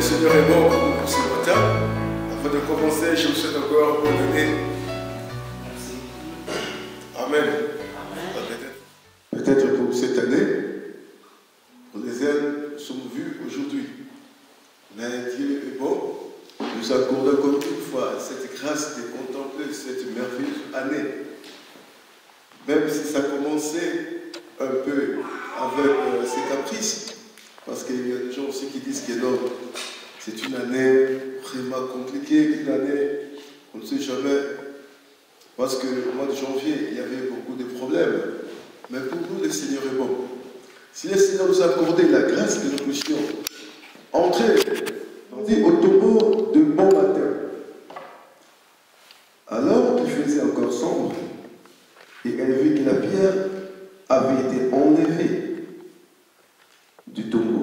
Seigneur est bon pour ce matin. Avant de commencer, je vous souhaite encore bonne année. Amen. Peut-être pour cette année, pour les uns, nous sommes vus aujourd'hui. Mais Dieu est bon. Nous accorde encore une fois cette grâce de contempler cette merveilleuse année. Même si ça commençait un peu avec ses caprices. Parce qu'il y a des gens aussi qui disent que non, c'est une année vraiment compliquée, une année, on ne sait jamais. Parce qu'au mois de janvier, il y avait beaucoup de problèmes. Mais pour nous, le Seigneur est bon. Si le Seigneur nous a accordé la grâce que nous puissions entrer, on dit, au tombeau de bon matin, alors qu'il faisait encore sombre, et elle vit que la pierre avait été enlevée du tombeau.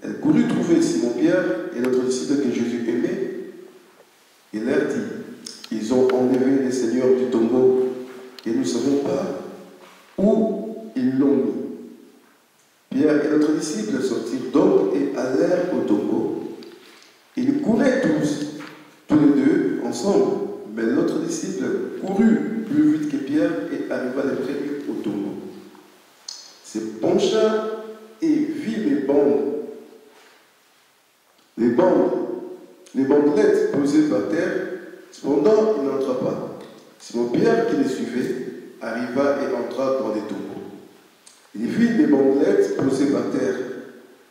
Elle courut trouver Simon-Pierre et l'autre disciple que Jésus aimait. Il leur dit, ils ont enlevé le Seigneur du tombeau et nous ne savons pas où ils l'ont mis. Pierre et l'autre disciple sortirent donc et allèrent au tombeau. Ils couraient tous les deux ensemble, mais l'autre disciple courut plus vite que Pierre et arriva le premier au tombeau. Se pencha et vit les bandelettes posées par terre. Cependant, il n'entra pas. Simon-Pierre, qui les suivait, arriva et entra dans les tombeaux. Il vit les bandelettes posées par terre.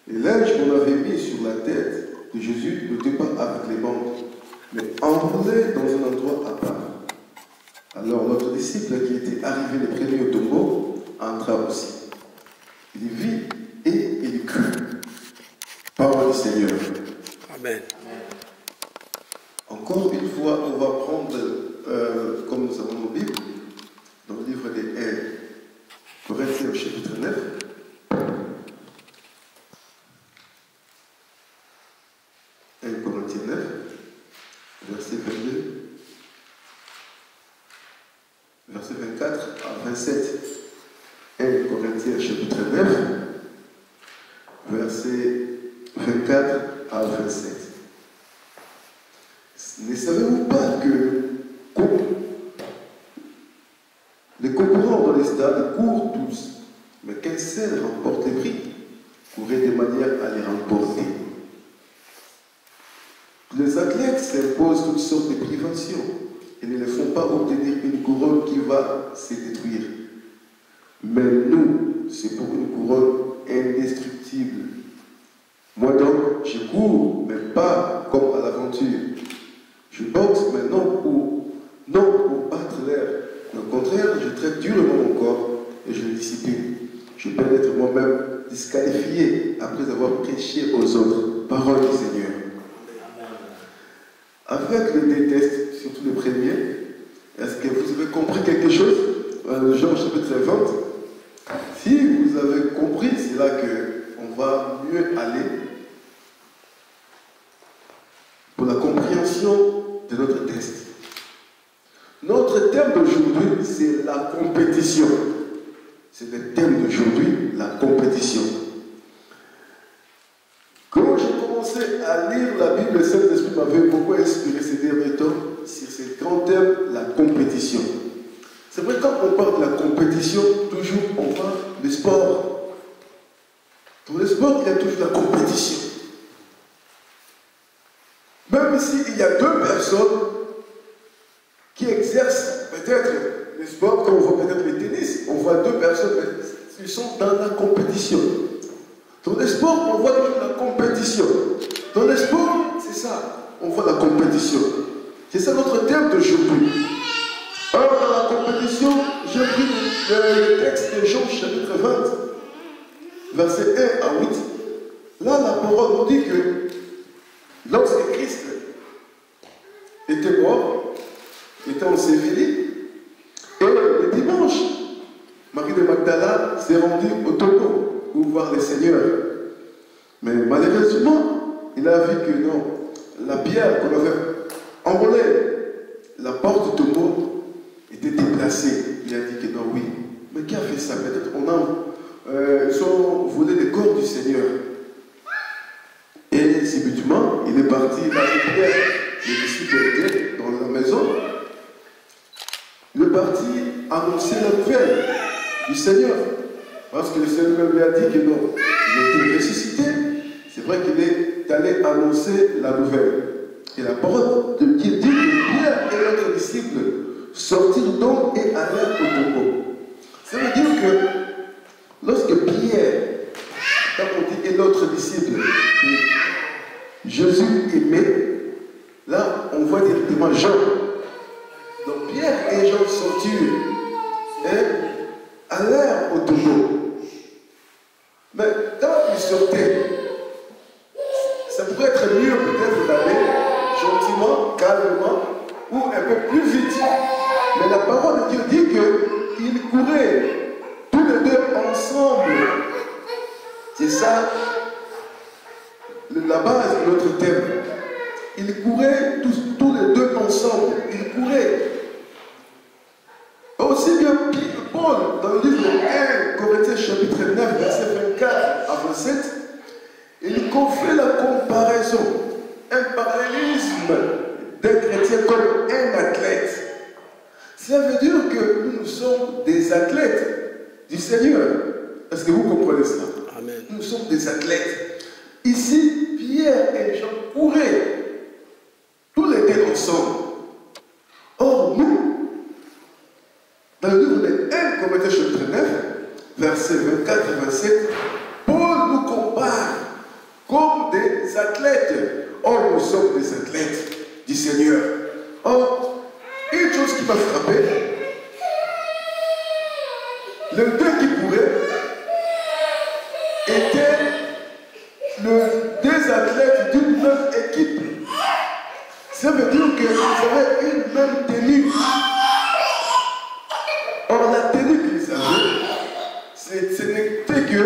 Les linges qu'on avait mis sur la tête de Jésus n'étaient pas avec les bandes, mais enroulés dans un endroit à part. Alors notre disciple, qui était arrivé le premier au tombeau, entra aussi. Il vit et il crut. Parole du Seigneur. Amen. Encore une fois, on va prendre, comme nous avons nos Bibles, dans le livre des 1 Corinthiens au chapitre 9. Corinthiens 9, verset 22, verset 24 à 27. 1 Corinthiens chapitre 9, verset 24 à 27. Ne savez-vous pas que les concurrents dans les stades courent tous, mais qu'un seul remporte les prix? Courez de manière à les remporter. Les athlètes s'imposent toutes sortes de privations et ne les font pas obtenir une couronne qui va se détruire. Mais nous, c'est pour une couronne indestructible. Moi donc, je cours, mais pas comme à l'aventure. Je boxe, mais non pour battre l'air. Au contraire, je traite durement mon corps et je le discipline. Je peux être moi-même disqualifié après avoir prêché aux autres. Parole du Seigneur. Avec le déteste, surtout le premier, est-ce que vous avez compris quelque chose? Jean chapitre 20. Si vous avez compris, c'est là qu'on va mieux aller pour la compréhension de notre texte. Notre thème d'aujourd'hui, c'est la compétition. C'est le thème d'aujourd'hui, la compétition. Quand j'ai commencé à lire la Bible, le Saint-Esprit m'avait beaucoup inspiré ces derniers temps sur ce grand thème, la compétition. C'est vrai, quand on parle de la compétition, toujours on voit le sport. Dans le sport, il y a toujours la compétition. Même s'il y a deux personnes qui exercent peut-être le sport, quand on voit peut-être le tennis, on voit deux personnes qui sont dans la compétition. Dans le sport, on voit toujours la compétition. Dans le sport, c'est ça, on voit la compétition. C'est ça notre thème d'aujourd'hui. Alors, dans la compétition, j'ai pris le texte de Jean chapitre 20, verset 1 à 8. Là, la parole nous dit que lorsque Christ était mort, était enseveli, et le dimanche, Marie de Magdala s'est rendue au tombeau pour voir le Seigneur. Mais malheureusement, il a vu que non, la pierre qu'on avait enroulée, la porte du tombeau était déplacée. Il a dit que non, oui. Mais qui a fait ça? Peut-être ils ont volé le corps du Seigneur. Et subitement, il la nouvelle du Seigneur. Parce que le Seigneur lui a dit que non, il était ressuscité. C'est vrai qu'il est allé annoncer la nouvelle. Et la parole de Dieu dit que Pierre et l'autre disciple sortirent donc et allèrent au tombeau. Ça veut dire que lorsque Pierre, quand on dit et l'autre disciple, Jésus aimait, là on voit directement Jean. Donc Pierre et Jean sortirent et allèrent au tombeau. Mais quand ils sortaient, ça pourrait être mieux peut-être d'aller gentiment, calmement, ou un peu plus vite. Mais la parole de Dieu dit qu'ils couraient tous les deux ensemble. C'est ça la base de notre thème. Ils couraient tous les deux ensemble. Ils couraient. Aussi bien Paul, dans le livre 1 Corinthiens chapitre 9, verset 24 à 27, il fait la comparaison, un parallélisme d'un chrétien comme un athlète. Ça veut dire que nous sommes des athlètes du Seigneur. Est-ce que vous comprenez cela? Amen. Nous sommes des athlètes. Ici, Pierre et Jean couraient tous les deux ensemble. Or, nous, dans le livre de 1 Corinthiens chapitre 9, versets 24 et 27, Paul nous compare comme des athlètes. Or, nous sommes des athlètes du Seigneur. Or, une chose qui m'a frappé, les deux qui couraient étaient deux athlètes d'une même équipe. Ça veut dire qu'ils avaient une même tenue. Or, la tenue qu'ils avaient, ce n'était que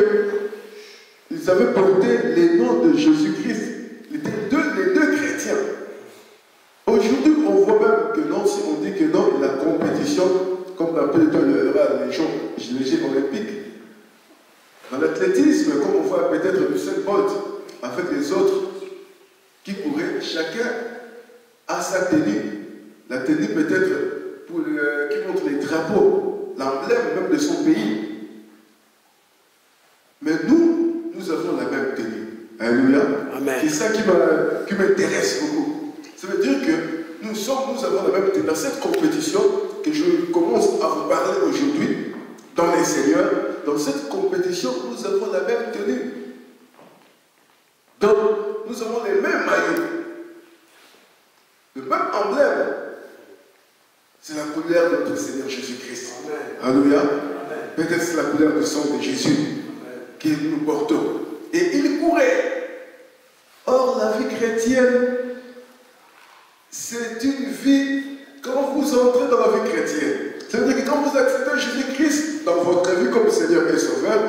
ils avaient porté les noms de Jésus-Christ. Les deux chrétiens. Aujourd'hui, on voit même que non, si on dit que non, la compétition, comme l'appelle les Jeux olympiques. Dans l'athlétisme, comme on voit peut-être Usain Bolt avec les autres qui couraient, chacun a sa tenue. La tenue peut-être qui montre les drapeaux, l'emblème même de son pays. Mais nous avons la même tenue. Alléluia. C'est ça qui m'intéresse beaucoup. Ça veut dire que nous avons la même tenue. Dans cette compétition que je commence à vous parler aujourd'hui, dans les Seigneurs, dans cette compétition, nous avons la même tenue. Donc, nous avons les mêmes maillots. Le même emblème. C'est la couleur de notre Seigneur Jésus-Christ. Alléluia. Peut-être c'est la couleur du sang de Jésus que nous portons. Et il courait. Or, la vie chrétienne, c'est une vie, quand vous entrez dans la vie chrétienne, ça veut dire que quand vous acceptez Jésus-Christ dans votre vie comme Seigneur et Sauveur,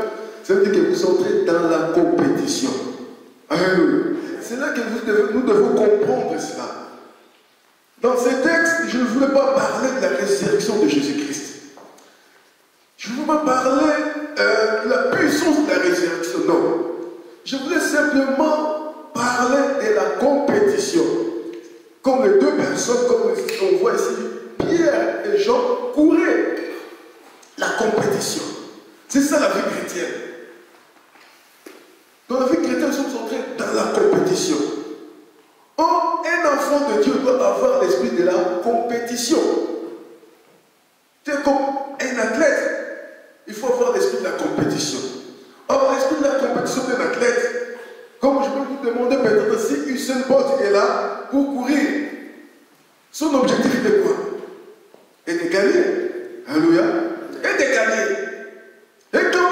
ça veut dire que vous entrez dans la compétition. Alléluia. C'est là que nous devons comprendre cela. Dans ces textes, je ne voulais pas parler de la résurrection de Jésus-Christ. Je ne voulais pas parler de la puissance de la résurrection, non. Je voulais simplement parler de la compétition. Comme les deux personnes, comme on voit ici, Pierre et Jean couraient la compétition. C'est ça la vie chrétienne. Dans la vie chrétienne, nous sommes entrés dans la compétition. Or, un enfant de Dieu doit avoir l'esprit de la compétition. C'est comme un athlète. Il faut avoir l'esprit de la compétition. Or, l'esprit de la compétition d'un athlète, comme je peux vous demander peut-être si Usain Bolt est là pour courir, son objectif est quoi? Et de gagner. Alléluia. Et de gagner. Et quand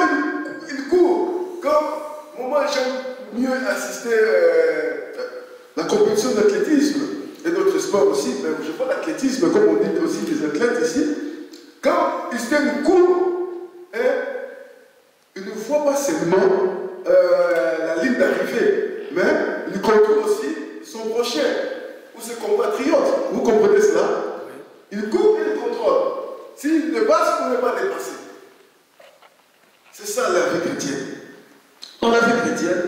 il court, comme moi j'aime mieux assister la compétition d'athlétisme et d'autres sports aussi, mais je vois l'athlétisme, comme on dit aussi des athlètes ici, quand ils se courent, ils ne voient pas seulement la ligne d'arrivée, mais ils contrôlent aussi son prochain ou ses compatriotes. Vous comprenez cela? Il court et il contrôle. S'il dépasse, il ne peut pas dépasser. C'est ça la vie chrétienne. Dans la vie chrétienne,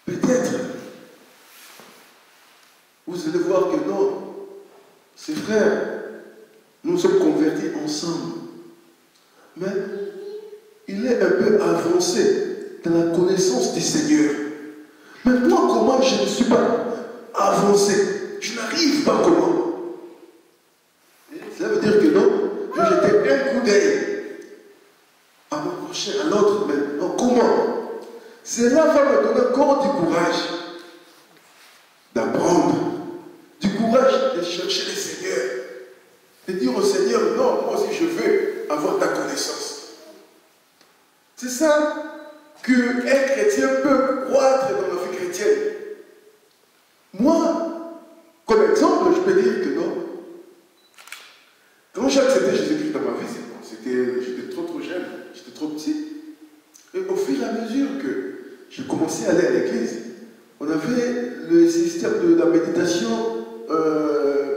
peut-être, vous allez voir que non, ces frères, nous sommes convertis ensemble. mais il est un peu avancé dans la connaissance du Seigneur. Mais moi, comment je ne suis pas avancé? Je n'arrive pas comment? Cela veut dire que non, je jetais un coup d'œil à mon prochain, à l'autre, mais non, comment? Cela va me donner encore du courage d'apprendre, du courage de chercher le Seigneur, de dire au Seigneur, non, moi aussi je veux avoir ta connaissance. C'est ça qu'un chrétien peut croître dans la vie chrétienne. Moi, comme exemple, je peux dire que non. Quand j'ai accepté Jésus-Christ dans ma vie, j'étais trop jeune, j'étais trop petit. Et au fur et à mesure que j'ai commencé à aller à l'église, on avait le système de la méditation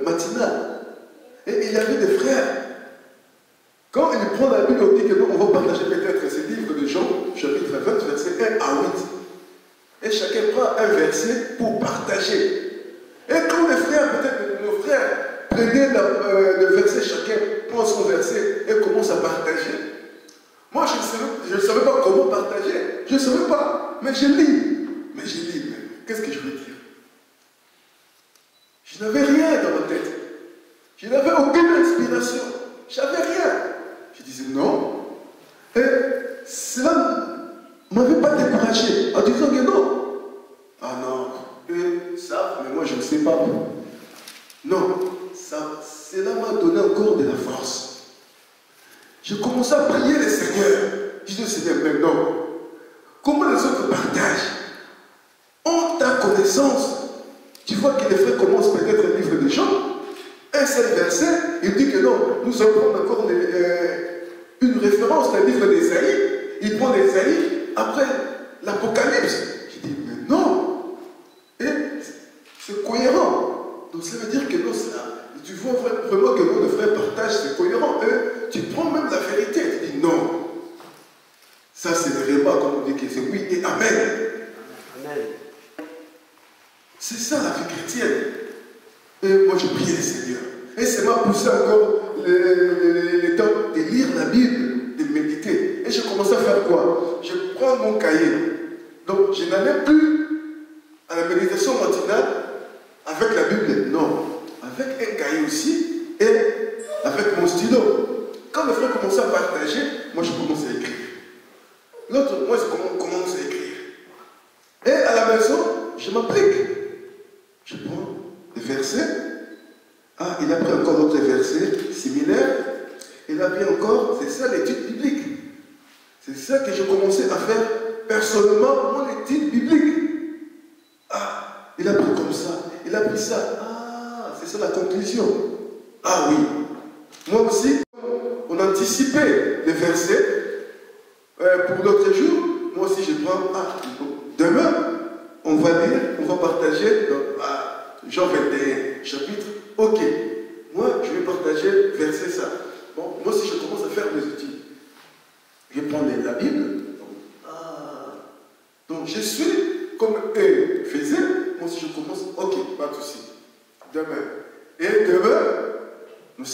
matinale. Et il y avait des frères. Quand il prend la Bible, on dit que nous, on va partager peut-être ces livres de Jean, chapitre 20, versets 1 à 8. Et chacun prend un verset pour partager. Et quand les frères, peut-être nos frères, prenaient le verset, chacun prend son verset et commence à partager. Moi, je ne savais pas comment partager. Je ne savais pas. Mais je lis. Mais qu'est-ce que je veux dire? Je n'avais rien dans ma tête. Je n'avais aucune inspiration. Je n'avais rien. Je disais non. Et cela ne m'avait pas découragé en disant que non. Ah non, eux savent, mais moi je ne sais pas. Non, cela m'a donné encore de la force. Je commençais à prier le Seigneur. Je dis Seigneur, maintenant, comment les autres partagent? Ont ta connaissance. Tu vois que les frères commencent peut-être le livre de Jean. Un seul verset, il dit que non, nous allons prendre encore une référence dans le livre d'Ésaïe. Il prend l'Ésaïe après l'Apocalypse. Je dis, mais non. Et c'est cohérent. Donc ça veut dire que non, tu vois vraiment que nos frères partagent, c'est cohérent. Et tu prends même la vérité. Tu dis non. Ça, c'est vraiment comme on dit que c'est oui et amen. Amen. C'est ça la vie chrétienne. Et moi, je prie le Seigneur. Et ça m'a poussé encore le temps de lire la Bible, de méditer. Et je commençais à faire quoi? Je prends mon cahier. Donc, je n'allais plus à la méditation matinale avec la Bible. Non. Avec un cahier aussi et avec mon stylo. Quand les frères commençaient à partager, moi, je commençais à écrire. L'autre, moi, je commence à écrire. Et à la maison, je m'applique. Je prends des versets. Ah, il a pris encore d'autres versets similaires. Il a pris encore, c'est ça l'étude biblique. C'est ça que je commençais à faire personnellement, mon étude biblique. Ah, il a pris comme ça, il a pris ça. Ah, c'est ça la conclusion. Ah oui. Moi aussi, on anticipait les versets pour l'autre jour. Moi aussi, je prends, demain, on va lire, on va partager Jean 21, chapitre. Ok, moi je vais partager verset ça. Bon, moi si je commence à faire mes études, je prends la Bible. Donc je suis comme eux faisaient. Moi si je commence, ok, pas de souci. Demain. Et demain, nous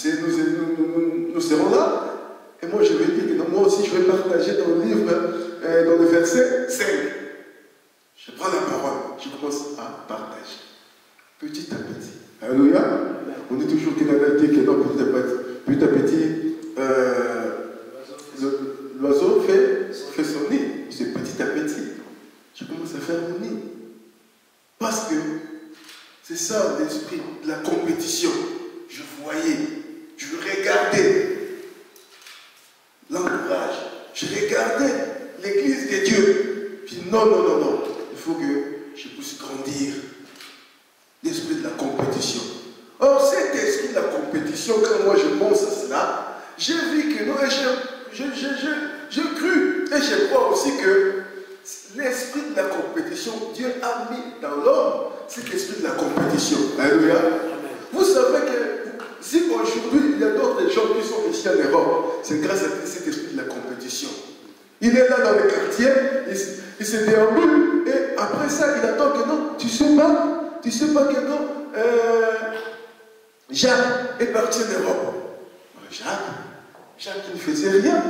serons là. Et moi je vais dire que moi aussi je vais partager dans le livre, dans le verset 5. Je prends la parole, je commence à partager. Petit à petit. Alléluia. On dit toujours qu'il y a que non, petit à petit, l'oiseau fait son nid. C'est petit à petit. Je commence à faire mon nid. Parce que c'est ça l'esprit de la compétition. Je voyais, je regardais l'entourage, je regardais l'église de Dieu. Je dis non, il faut que je puisse grandir. L'esprit de la compétition. Or, cet esprit de la compétition, quand moi je pense à cela, j'ai vu que non, et j'ai cru, et je crois aussi que l'esprit de la compétition, Dieu a mis dans l'homme cet esprit de la compétition. Alléluia. Vous savez que si aujourd'hui il y a d'autres gens qui sont ici en Europe, c'est grâce à cet esprit de la compétition. Il est là dans le quartier, il se déambule, et après ça, il attend que non, tu sais pas que non, Jacques est parti en Europe. Jacques, il ne faisait rien.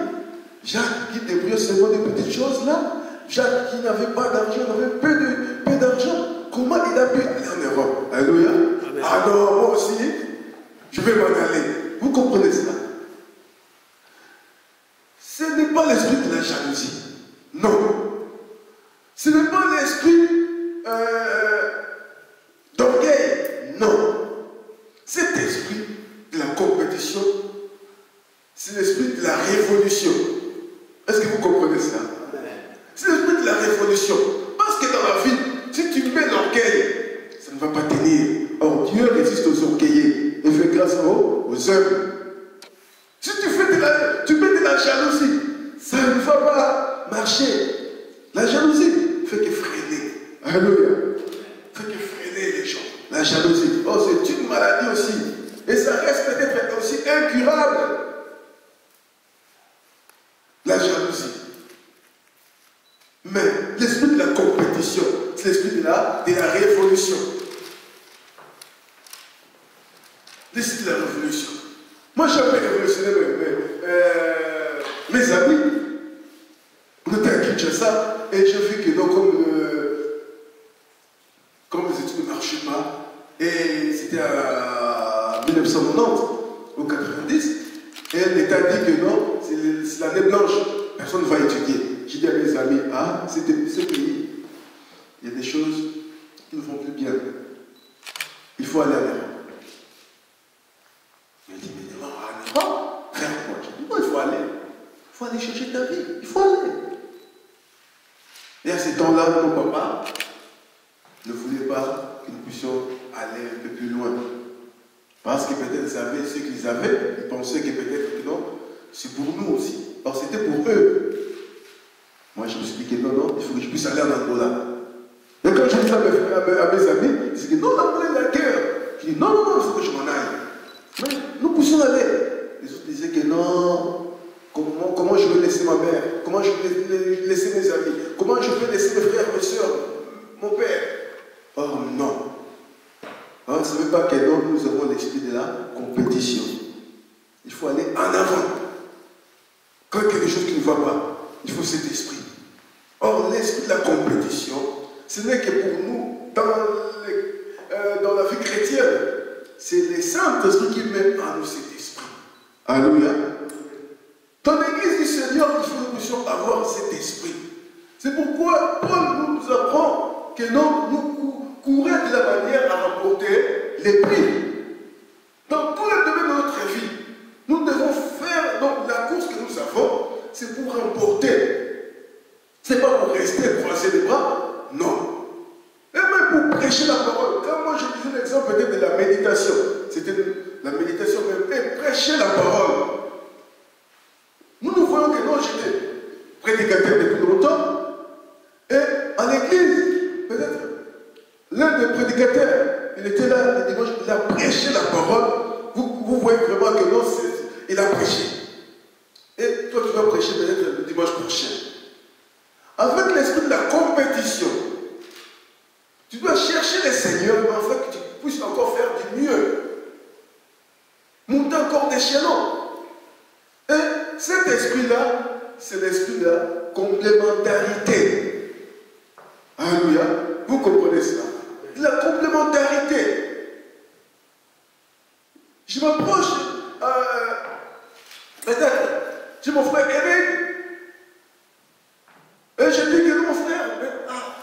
Jacques qui débrouillait seulement des petites choses là. Jacques qui n'avait pas d'argent, n'avait peu d'argent. Comment il a pu aller en Europe? Alléluia. Ah non, moi aussi, je vais m'en aller. Vous comprenez cela? Ce n'est pas l'esprit de la jalousie. Non. Ce n'est pas l'esprit d'orgueil. Non. Cet esprit de la compétition, c'est l'esprit de la révolution. Est-ce que vous comprenez cela? C'est l'esprit de la révolution. Parce que dans la vie, si tu mets l'orgueil, ça ne va pas tenir. Or, Dieu résiste aux orgueillés et fait grâce aux humbles. Si tu mets de la jalousie, ça ne va pas marcher. La jalousie fait que freiner. Alléluia. Fait que freiner les gens. La jalousie. Oh, c'est une maladie aussi. Et ça reste peut-être aussi incurable. La jalousie. Mais l'esprit de la compétition, c'est l'esprit de la révolution. L'esprit de la révolution. Moi, j'ai un peu révolutionné mes amis. On était à Kinshasa et j'ai vu que non, comme les études ne marchaient pas, et c'était à 1990 ou 90, et l'État dit que non, c'est l'année blanche, personne ne va étudier. J'ai dit à mes amis, ah, ce pays, il y a des choses qui ne vont plus bien. Il faut aller à l'Europe. Il m'a dit, mais non, à l'Europe, frère, moi, j'ai dit, non, il faut aller. Il faut aller chercher ta vie, il faut aller. Et à ce temps-là, mon papa ne voulait pas que nous puissions aller un peu plus loin. Parce que peut-être ils avaient ce qu'ils avaient, ils pensaient que peut-être que non, c'est pour nous aussi. Alors c'était pour eux. Moi je me suis dit que non, il faut que je puisse aller en Angola. Et quand je dis ça à mes amis, ils disaient que non, l'Angola est la guerre. Je dis non, il faut que je m'en aille. Mais nous poussons aller. Les autres disaient que non, comment je vais laisser ma mère? Comment je vais laisser mes amis? Comment je vais laisser mes frères, mes soeurs, mon père? Oh non. On ne savait pas que nous avons l'esprit de la compétition. Il faut aller en avant. Quand il y a quelque chose qui ne va pas, il faut cet esprit. Or, l'esprit de la compétition, ce n'est que pour nous, dans la vie chrétienne, c'est les Saint-Esprit qui mettent en nous cet esprit. Alléluia. Dans l'église du Seigneur, il faut que nous puissions avoir cet esprit. C'est pourquoi Paul nous apprend que nous courir de la manière à remporter les prix. Dans tous les domaines de notre vie, nous devons faire donc la course que nous avons, c'est pour remporter. Ce n'est pas pour rester croiser les bras, non. Et même pour prêcher la parole. Quand moi je disais l'exemple peut-être de la méditation, c'était la méditation même, et prêcher la parole. Nous voyons que non, j'étais prédicateur depuis longtemps, et à l'église, peut-être, l'un des prédicateurs, il était là, le dimanche, il a prêché la parole. Vous voyez vraiment que non, il a prêché. Et toi, tu vas prêcher peut-être le dimanche prochain. Avec l'esprit de la compétition, tu dois chercher les seigneurs, mais en fait, que tu puisses encore faire du mieux. Monter encore d'échelon. Et cet esprit-là, c'est l'esprit de la complémentarité. Alléluia. Vous comprenez cela? La complémentarité. Je m'approche, peut-être, j'ai mon frère Eric, et je dis que mon frère,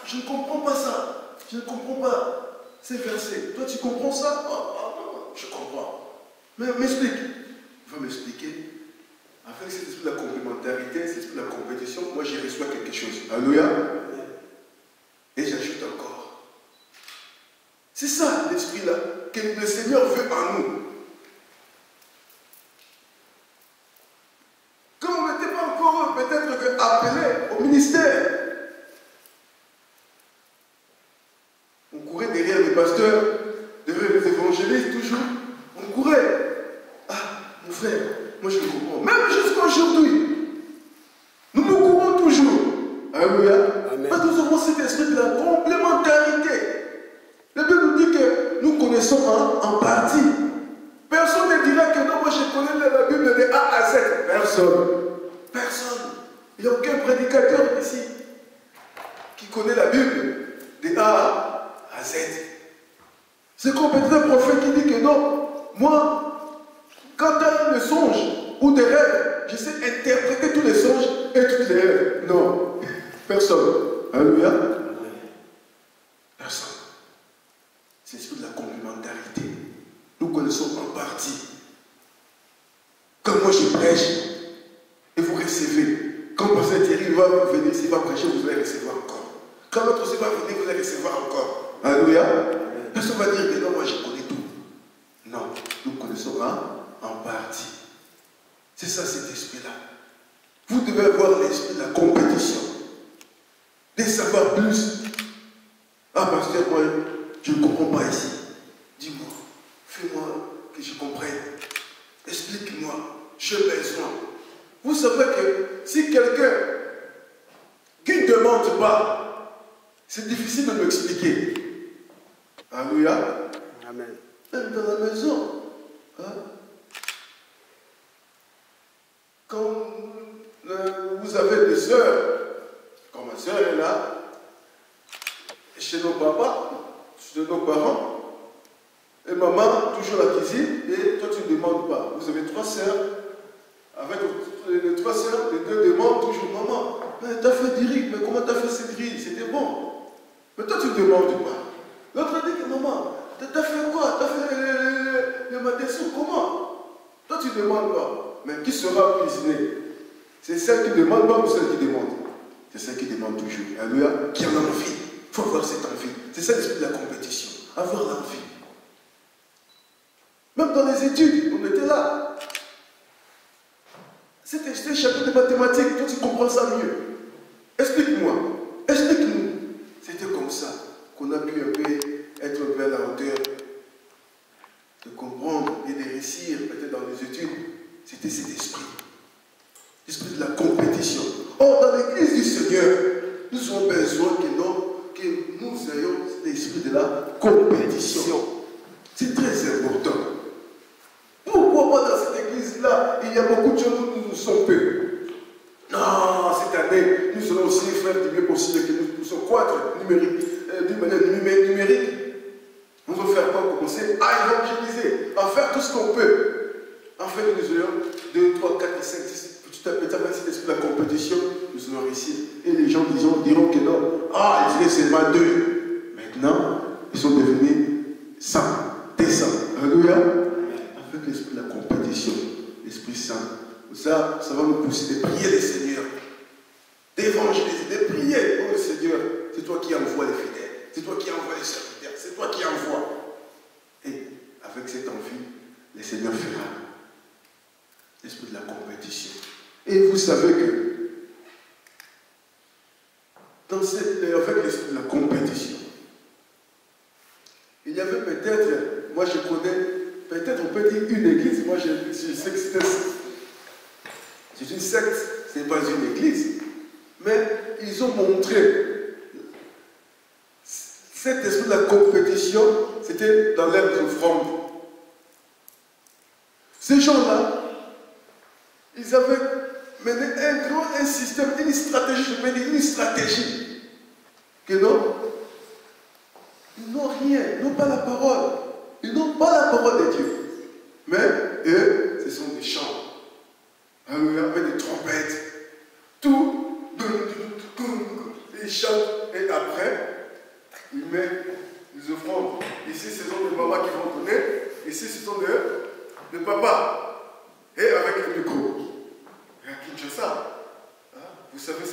je ne comprends pas ça, je ne comprends pas ces versets. Toi, tu comprends ça? Non, je comprends. Mais m'explique. Il va m'expliquer. Avec cet esprit de la complémentarité, cet esprit de la compétition, moi, j'y reçois quelque chose. Alléluia. Et j'ajoute encore. C'est ça l'esprit-là que le Seigneur veut en nous. Quand on n'était pas encore peut-être appelé au ministère, on courait derrière les pasteurs, derrière les évangélistes, toujours. On courait. Ah, mon frère, moi je le comprends. Même jusqu'à aujourd'hui, nous courons toujours. Alléluia. Parce que nous avons cet esprit de la complémentarité. La Bible nous dit que nous connaissons en partie. Personne ne dira que non, moi je connais la Bible de A à Z. Personne. Personne. Il n'y a aucun prédicateur ici qui connaît la Bible de A à Z. C'est comme peut-être un prophète qui dit que non, moi, quand tu as le songe ou des rêves, je sais interpréter tous les songes et toutes les rêves. Non, personne. Alléluia. Personne. C'est l'esprit de la complémentarité. Nous connaissons en partie. Quand moi je prêche, et vous recevez. Quand Pasteur Thierry va venir, s'il va prêcher, vous allez recevoir encore. Quand l'autre aussi va venir, vous allez recevoir encore. Alléluia. Personne va dire que non, moi je connais tout. Non, nous connaissons en partie. C'est ça cet esprit-là. Vous devez avoir l'esprit de la compétition. De savoir plus. Ah, pasteur, moi, je ne comprends pas ici. Dis-moi, fais-moi que je comprenne. Explique-moi, j'ai besoin. Vous savez que si quelqu'un qui ne demande pas, c'est difficile de m'expliquer. Alléluia. Amen. Même dans la maison. Hein? Quand vous avez des sœurs, comme ma sœur est là, chez nos papas, chez nos parents, et maman, toujours la cuisine, et toi tu ne demandes pas. Vous avez 3 sœurs, avec les 3 sœurs, les 2 demandent toujours maman. Mais t'as fait du riz, mais comment t'as fait cette riz? C'était bon. Mais toi tu ne demandes pas. L'autre dit que maman, t'as fait quoi? T'as fait le matin comment? Toi tu ne demandes pas. Mais qui sera cuisiné? C'est celle qui ne demande pas ou celle qui demande? C'est celle qui demande toujours. Alléluia. Qui a l'envie. Il faut avoir cette envie. C'est ça l'esprit de la compétition. Avoir l'envie. Même dans les études, on était là. C'était un chapitre de mathématiques, toi tu comprends ça mieux. Explique-moi. Explique-nous. C'était comme ça qu'on a pu un peu être un peu à la hauteur de comprendre et de réussir peut-être dans les études. C'était cet esprit. L'esprit de la compétition. Or, dans l'église du Seigneur, nous avons besoin que nous ayons l'esprit de la compétition. C'est très important. Pourquoi pas dans cette église-là, il y a beaucoup de gens où nous sommes peu. Non, cette année, nous allons aussi faire du mieux possible que nous sommes croître d'une manière numérique. Nous allons faire quoi? Commencer à évangéliser, à faire tout ce qu'on peut. En fait, nous ayons 2, 3, 4, 5, 6, petit à petit, avec cet esprit de la compétition, nous allons réussir. Et les gens diront que non. Ah, ils étaient seulement 2. Maintenant, ils sont devenus 100, 200. Alléluia. Avec l'esprit de la compétition, l'Esprit Saint. Ça va nous pousser de prier le Seigneur, d'évangéliser, de prier. Oh le Seigneur, c'est toi qui envoies les fidèles, c'est toi qui envoies les serviteurs, c'est toi qui envoies. Et avec cette envie, le Seigneur fera l'esprit de la compétition. Et vous savez que avec l'esprit de la compétition, il y avait peut-être, moi je connais, peut-être on peut dire une église, moi je sais que c'est une secte, ce n'est pas une église, mais ils ont montré cet esprit de la compétition, c'était dans leurs offrandes. Ces gens-là, ils avaient mené un système, une stratégie, que non, ils n'ont rien, ils n'ont pas la parole, ils n'ont pas la parole de Dieu, mais eux, ce sont des chants. Avec des trompettes, tout, ils chantent, et après, ils mettent les offrandes. Ici, ce sont des mamans qui vont donner, ici, ce sont des papas, et avec le micro. Et à Kinshasa, vous savez,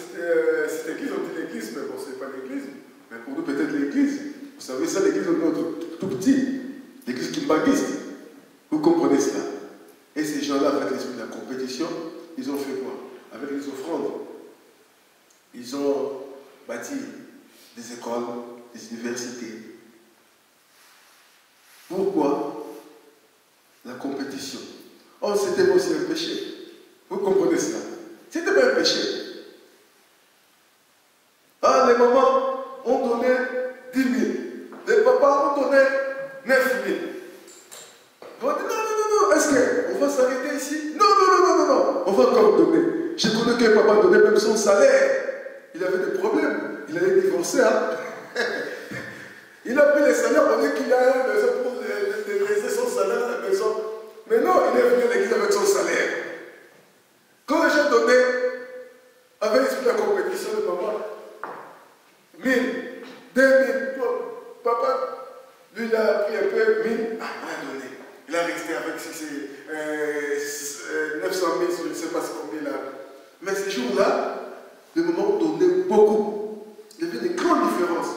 cette église, on dit l'église, mais bon, ce n'est pas l'église, mais pour nous, peut-être l'église. Vous savez, ça, l'église, on est tout petit, l'église kimbanguiste. Vous comprenez cela? Et ces gens-là, avec l'esprit de la compétition, ils ont fait quoi? Avec les offrandes, ils ont bâti des écoles, des universités. Pourquoi? La compétition. Oh, c'était aussi un péché. Vous comprenez cela? C'était pas un péché. Ah, les mamans ont donné 10 000. Les papas ont donné 9 000. On dit non, est-ce qu'on va s'arrêter ici? Non, on va encore donner. Je connais que papa donnait même son salaire. Il avait des problèmes. Il allait divorcer. Hein? Il a pris les salaires au lieu qu'il a à la maison pour laisser son salaire à la maison. Mais non, il est venu à l'église avec son salaire. Quand les gens donnaient, avec l'esprit de la compétition de papa, 1000, 2000, papa, lui il a pris un peu, 1000, il a donné. Il a resté avec 900 000, je ne sais pas combien là. Mais ces jours-là, le moment donnait beaucoup. Il y avait des grandes différences.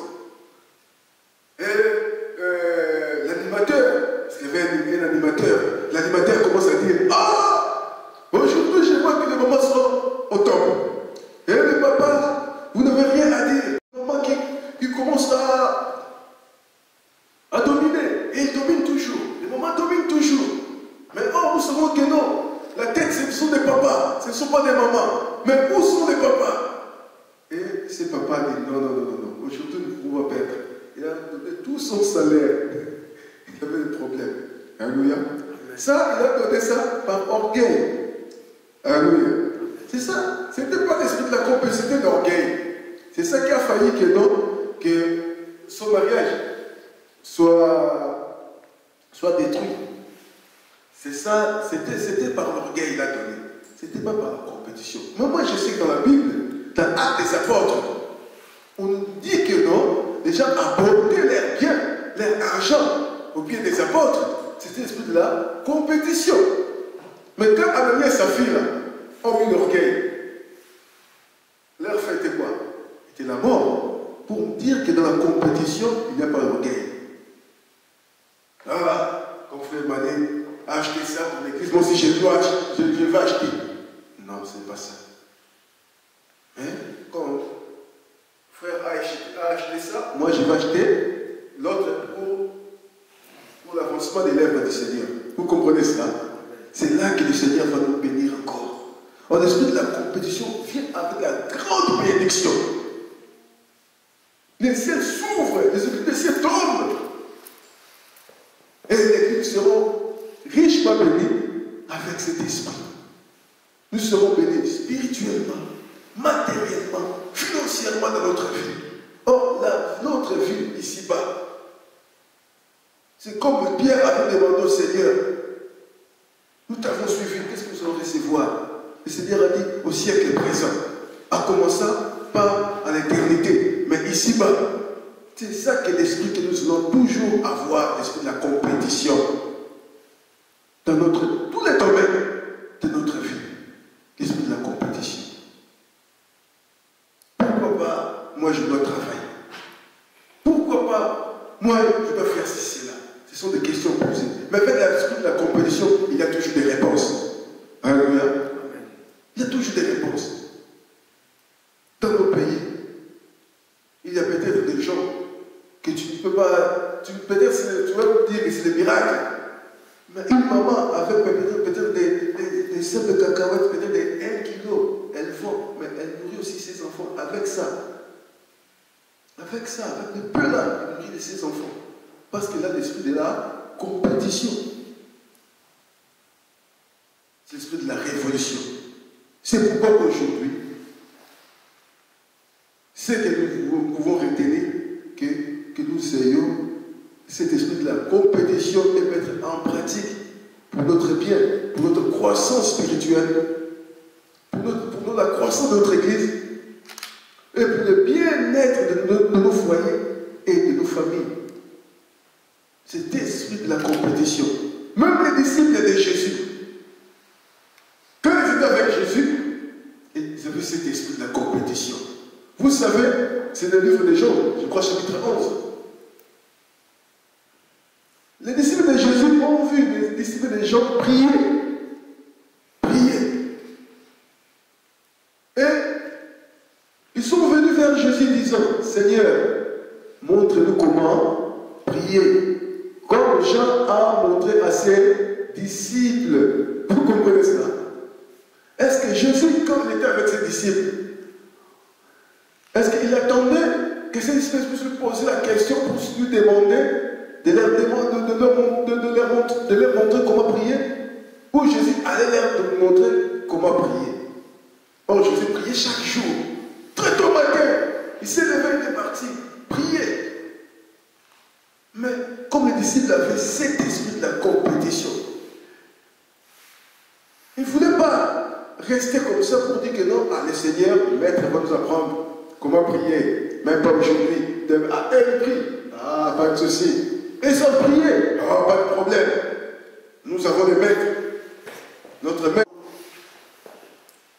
Et l'animateur, parce qu'il y avait un animateur, l'animateur commence à dire: ah, aujourd'hui je vois que les mamans sont au top. Et le papa, vous n'avez rien à dire. Le maman qui commence à dominer. Et il domine toujours. Les mamans dominent toujours. Mais nous savons que non. La tête, ce sont des papas. Ce ne sont pas des mamans. Mais où sont les papas? Et ces papas disent: non, non, non, non, non. Aujourd'hui, nous pouvons perdre. Il a donné tout son salaire. Il avait des problèmes. Alléluia. Ça, il a donné ça par orgueil. Alléluia. C'est ça. Ce n'était pas l'esprit de la complicité d'orgueil. C'est ça qui a failli que non, que son mariage soit détruit. C'est ça, c'était par l'orgueil qu'il a donné. C'était pas par la compétition. Mais moi, je sais que dans la Bible, dans Actes des Apôtres, on nous dit que non, les gens apportaient leurs biens, leur argent au pied des apôtres. C'était l'esprit de la compétition. Mais quand Ananias et Saphira ont mis l'orgueil, leur fait était quoi? C'était la mort. Pour dire que dans la compétition, il n'y a pas d'orgueil. Ah, comme frère Mané a acheté ça pour l'église, moi aussi je vais acheter. Non, c'est pas ça. Hein? Quand frère a acheté ça, moi je vais acheter l'autre pour l'avancement des lèvres du Seigneur. Vous comprenez cela? C'est là que le Seigneur va nous bénir encore. En esprit de la compétition vient avec la grande bénédiction. Les ciels s'ouvrent, les ciels tombent. Et les églises seront richement bénies avec cet esprit. Nous serons bénis spirituellement, matériellement, financièrement dans notre vie. Or, notre vie ici-bas, c'est comme Pierre avait demandé au Seigneur: nous t'avons suivi, qu'est-ce que nous allons recevoir? Le Seigneur a dit: au siècle présent, en commençant par à l'éternité. Mais ici-bas, c'est ça que l'esprit que nous allons toujours avoir, l'esprit de la compétition. Dans tous les domaines de notre vie, l'esprit de la compétition. Pourquoi pas, moi je dois travailler? Pourquoi pas, moi je dois faire ceci, là? Ce sont des questions posées. Mais avec l'esprit de la compétition, il y a toujours des réponses. Alléluia. Il y a toujours des réponses. Dans nos pays, il y a peut-être des gens que tu ne peux pas. Peut-être tu vas me dire que c'est des miracles. Mais une maman avec peut-être des sèves de cacahuètes, peut-être des 1 kilo, elle vend, mais elle nourrit aussi ses enfants avec ça. Avec ça, avec le peu là, elle nourrit ses enfants. Parce qu'elle a l'esprit de la compétition. C'est l'esprit de la révolution. C'est pourquoi aujourd'hui, c'est que nous pouvons retenir que nous ayons cet esprit de la compétition et mettre en pratique pour notre bien, pour notre croissance spirituelle, pour la croissance de notre Église et pour le bien-être de nos foyers et de nos familles. Cet esprit de la compétition. Même les disciples de Jésus, quand ils étaient avec Jésus, ils avaient cet esprit de la compétition. Vous savez, c'est le livre des Job, je crois chapitre 11. Les disciples de Jésus ont vu les disciples de Job prier. Prier. Et ils sont venus vers Jésus disant: Seigneur, montre-nous comment prier. Comme Jean a montré à ses disciples. Vous comprenez cela? Est-ce que Jésus, quand il était avec ses disciples, est-ce qu'il attendait que ces disciples puissent lui poser la question pour lui demander de leur montrer comment prier? Ou Jésus allait leur montrer comment prier? Or, Jésus disciples avaient cet esprit de la compétition. Ils ne voulaient pas rester comme ça pour dire que non, le Seigneur, le Maître va nous apprendre comment prier. Même pas aujourd'hui. Elle prie. Ah, pas de souci. Et sans prier. Ah, pas de problème. Nous avons des maîtres. Notre maître.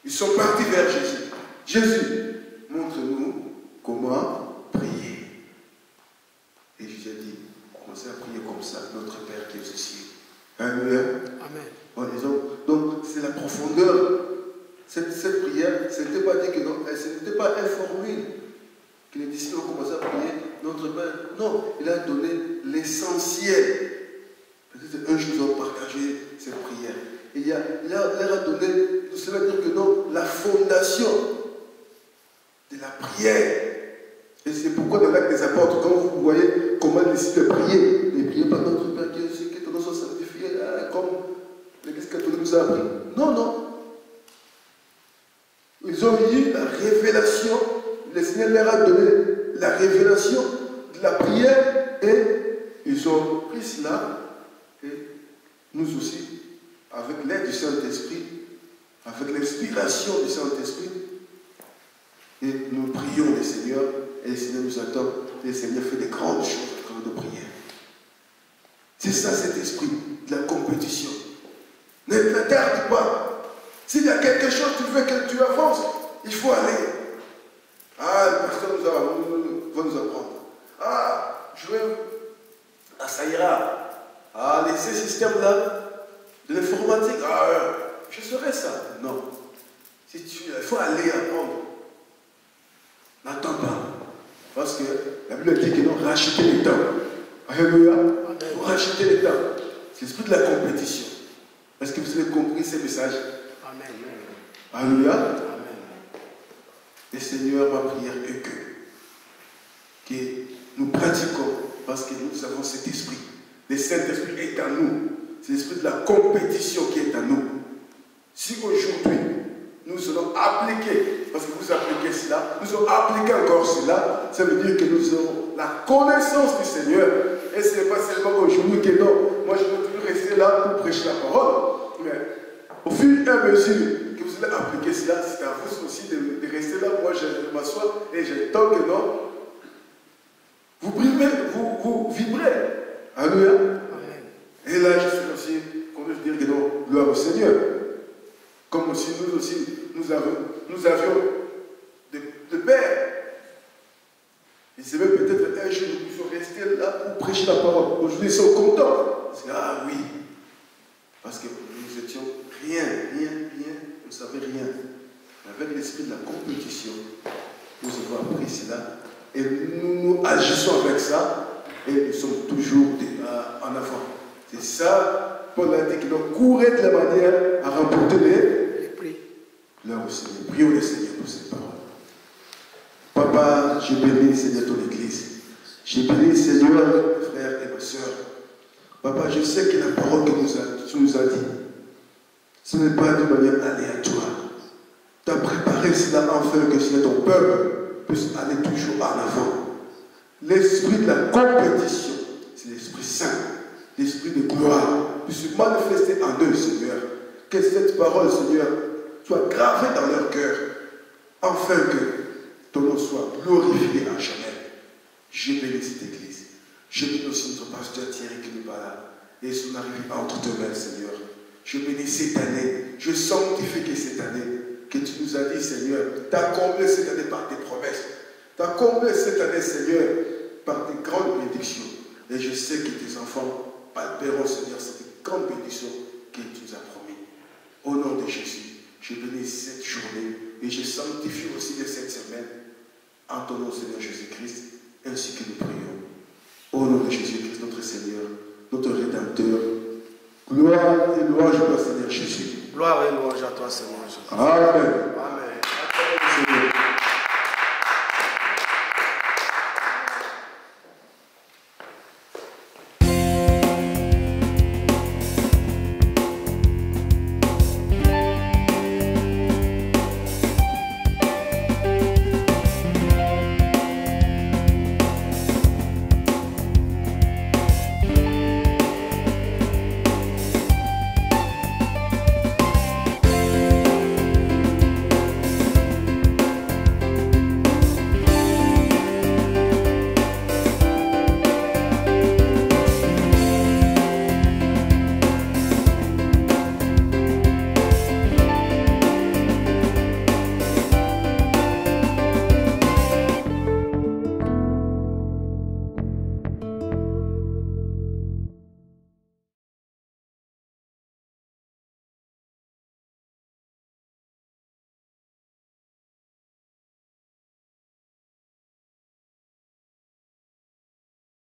Ils sont partis vers Jésus. Jésus, montre-nous comment prier. Et Jésus a dit, commencez à prier comme ça, notre Père qui est aux cieux. Alléluia. Amen. Bon, donc, c'est la profondeur. Cette prière, ce n'était pas dit que non, ce n'était pas une formule que les disciples ont commencé à prier notre Père. Non, il a donné l'essentiel. Peut-être un jour, nous allons partager cette prière. Et il leur a donné, cela veut dire que non, la fondation de la prière. Et c'est pourquoi dans l'acte des apôtres, quand vous voyez comment les disciples priaient, ils priaient par notre Père qui est aussi, que ton nom soit sanctifié, comme l'Église catholique nous a appris. Non, non. Ils ont eu la révélation, le Seigneur leur a donné la révélation de la prière et ils ont pris cela et nous aussi, avec l'aide du Saint-Esprit, avec l'inspiration du Saint-Esprit, et nous prions le Seigneur et le Seigneur nous attend et le Seigneur fait des grandes choses à travers nos prières. C'est ça cet esprit de la compétition. Ne t'attarde pas. S'il y a quelque chose que tu veux que tu avances, il faut aller. Ah, le pasteur va nous apprendre. Ah, je veux. Ah, ça ira. Ah, ces systèmes-là, de l'informatique, je serai ça. Non. Il faut aller apprendre. N'attends pas. Parce que la Bible dit qu'ils ont racheté les temps. Alléluia. Il faut racheter les temps. C'est l'esprit de la compétition. Est-ce que vous avez compris ces messages? Amen. Alléluia. Amen. Le Seigneur, ma prière est que nous pratiquons parce que nous avons cet esprit. Le Saint-Esprit est en nous. C'est l'esprit de la compétition qui est en nous. Si aujourd'hui, nous allons appliquer, parce que vous appliquez cela, nous allons appliquer encore cela, ça veut dire que nous aurons la connaissance du Seigneur. Et ce n'est pas seulement aujourd'hui que non, moi je veux toujours rester là pour prêcher la parole. Mais au fur et à mesure que vous allez appliquer cela, c'est à vous aussi de rester là. Moi je m'assois et j'attends que non. Vous vibrez. Alléluia. Et là, je suis aussi content de dire que non, gloire au Seigneur. Comme aussi nous avions de pères. Et c'est même peut-être un jour nous sommes restés là pour prêcher la parole. Aujourd'hui, ils sont contents. Parce que, ah oui. Parce que nous étions rien. On ne savait rien. Avec l'esprit de la compétition, nous avons appris cela. Et nous agissons avec ça. Et nous sommes toujours en avant. C'est ça, Paul a dit qu'il doit courir de la manière à remporter les prix. Là aussi, prions le Seigneur pour cette parole. Papa, je bénis, Seigneur, ton Église. Je bénis, Seigneur, frères et mes sœurs. Papa, je sais que la parole que tu nous as dit, ce n'est pas de manière aléatoire. Tu as préparé cela afin que ton peuple puisse aller toujours en avant. L'esprit de la compétition, c'est l'Esprit Saint. L'esprit de gloire puisse se manifester en eux, Seigneur. Que cette parole, Seigneur, soit gravée dans leur cœur, afin que ton nom soit glorifié à jamais. Je bénis cette église. Je bénis aussi notre pasteur Thierry qui nous parle là. Et son arrivée entre tes mains, Seigneur. Je bénis cette année. Je sanctifie que cette année, que tu nous as dit, Seigneur, tu as comblé cette année par tes promesses. Tu as comblé cette année, Seigneur, par tes grandes bénédictions. Et je sais que tes enfants palperont, Seigneur, cette grande bénédiction que tu nous as promis. Au nom de Jésus, je bénis cette journée et je sanctifie aussi de cette semaine en ton nom, Seigneur Jésus-Christ, ainsi que nous prions. Au nom de Jésus-Christ, notre Seigneur, notre Rédempteur. Gloire et louange à toi, Seigneur Jésus. Gloire et louange à toi, Seigneur Jésus. Amen.